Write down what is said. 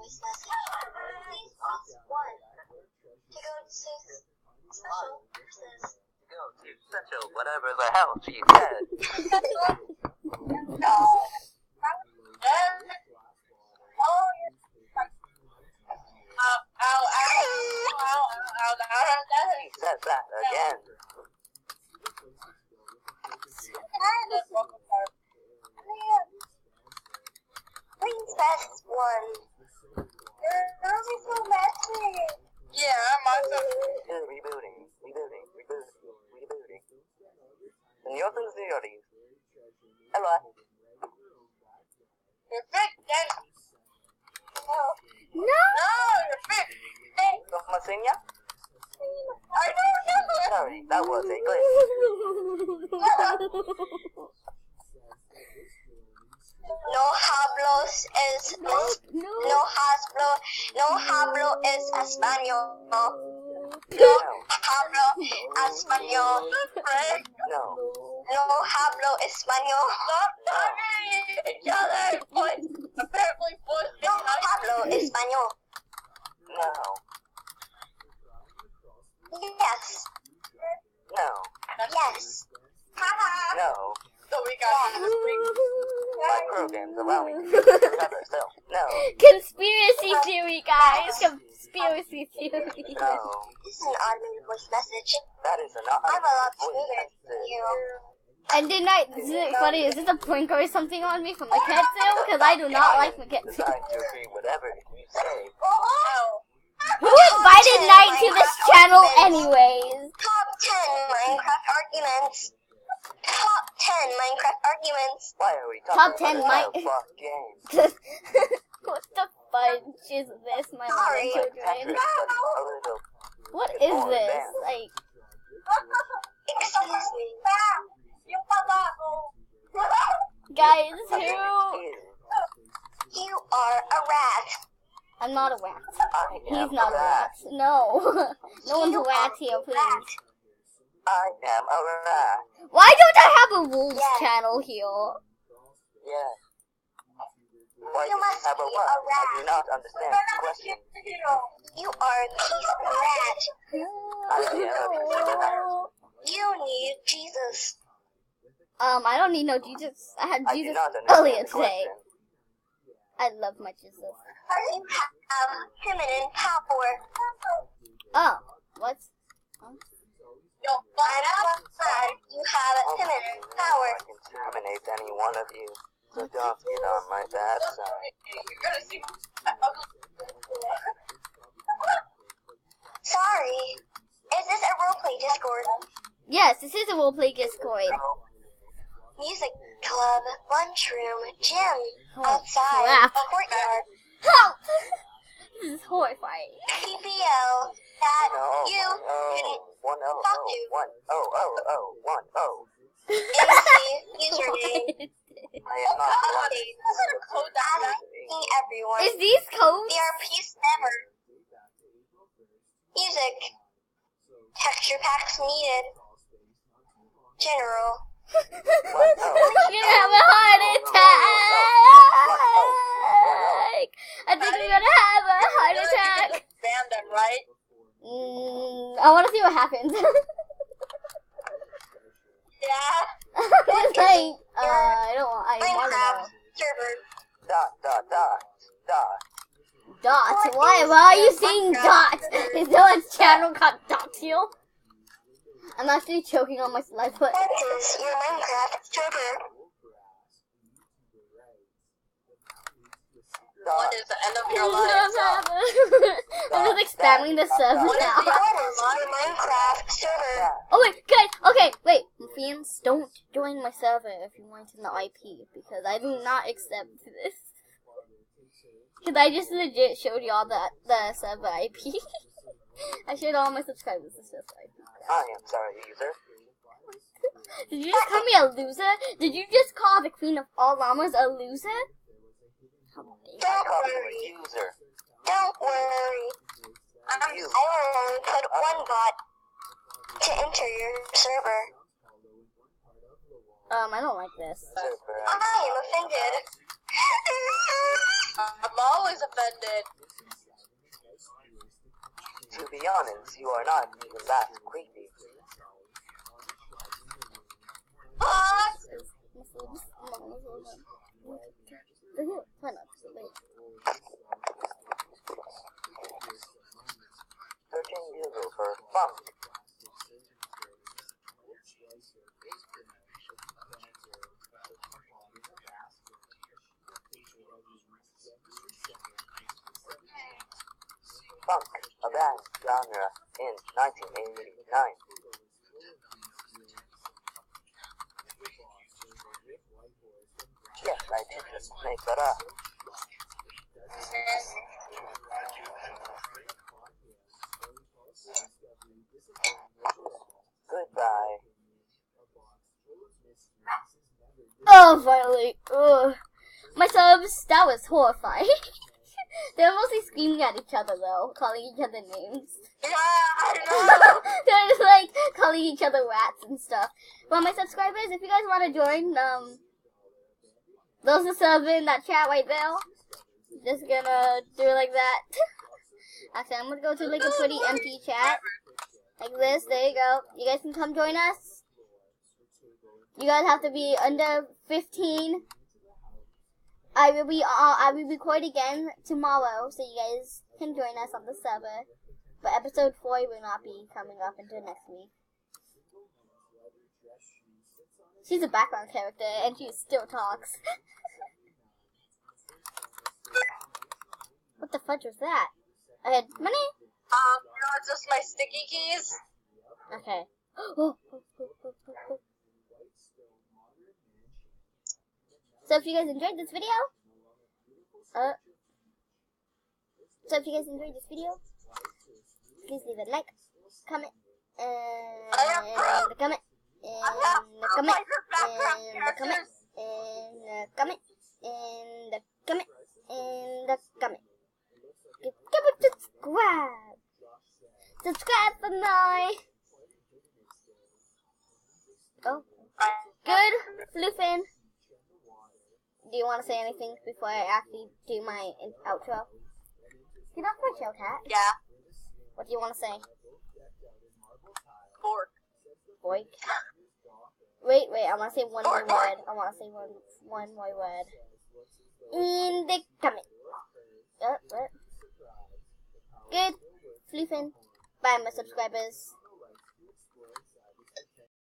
voice message. Please press 1 to go to special versus. Go to Central, whatever the hell she said. He said that again. Please press 1. Those are so messy. Yeah, I'm also. Rebooting. Señor señores. Hello. You're fixed, then. No. No, you're fixed. ¿Cómo seña? I don't know. Sorry, that was a glitch. No hablos es no hablo es español. No hablo español. No. No hablo español. Stop talking to each other. But apparently, boys No hablo español. No. Yes. No. Yes. No. So we got this week. My programs allow me to cover, so no. Conspiracy theory, guys. Conspiracy theory. No. This is an automated voice message. That is an I'm a lot voice smoother than message. you. And is it funny? Is this a prank or something on me from the Ketsu? Because I do not like the Ketsu. Decide to agree whatever you say. Oh. Who invited Knight to this channel anyways? Top 10 Minecraft arguments. Top 10 Minecraft arguments. Why are we Top talking 10 about might- a fuck game? What the fudge is this, my Sorry. little Patrick, children? a little What is this? Like, Excuse me. guys, who? confused. You are a rat. I'm not a rat. I He's am not a rat. No. No one's a rat here, please. I am a rat. Why don't I have a wolves Yeah. channel here? Yes. Why You do you must have a be what? a I rat. do not understand the question. You are a piece of rat. I am a piece of rat. You need Jesus. I don't need no Jesus. I had I do Jesus not understand earlier the today. question. I love my Jesus. You have feminine power. Oh, what? I'm glad you have feminine power. I can terminate any one of you, so don't get on my bad side. You're gonna see Sorry. Is this a roleplay Discord? Yes, this is a roleplay Discord. Music club, lunchroom, gym, Oh, outside, crap. courtyard, Help! This is horrifying. PBL that you can One oh talk oh to. 1 MC username. I am not the one. Asking everyone. Is these codes? They are peace never. Music. Texture packs needed. General. You're gonna have a heart attack! I think you're gonna have a heart attack! Ban them, right? I wanna see what happens. Yeah. It's like, I don't want, I wanna Minecraft know. server. Dots, why are you saying dots? Is no one's channel called Dots here? I'm actually choking on my saliva. That is your Minecraft server. What is the end of your life? I'm just spamming the server What is now. the That is your Minecraft server. Oh wait, guys, okay, wait. Fans, don't join my server if you want in the IP, because I do not accept this. Because I just legit showed y'all the server IP. I showed all my subscribers the server IP. I am sorry, user. Did you just call me a loser? Did you just call the queen of all llamas a loser? How dare Don't Call you worry. a user. Don't worry. I will only put one bot to enter your server. I don't like this. Server. I am offended. I'm always offended. To be honest, you are not even that creepy. What? Searching Google for funk. Funk, a band genre in 1989. Yes, I did just make that up. Goodbye. Oh, finally. Ugh. My subs, that was horrifying. They're mostly screaming at each other, though, calling each other names. Yeah, I know. They're just, like, calling each other rats and stuff. Well, my subscribers, if you guys want to join, those are subs in that chat right there. Just gonna do it like that. Actually, I'm gonna go to, like, a pretty empty chat. Like this, there you go. You guys can come join us. You guys have to be under 15. I will record again tomorrow, so you guys can join us on the server. But episode 4 will not be coming up until next week. She's a background character, and she still talks. What the fudge was that? I had money? No, it's just my sticky keys. Okay. So if you guys enjoyed this video, please leave a like, comment, and a comment, and a comment, and a comment, and a comment, and a comment, and a comment. Give it a subscribe. Subscribe for now. Oh, good, Floofin. Do you want to say anything before I actually do my outro? Get off my show, cat. Yeah. What do you want to say? Fork. Boink. Wait, I want to say one more word. I want to say one more word. In the comment. What? Good, Floofin. Bye, my subscribers.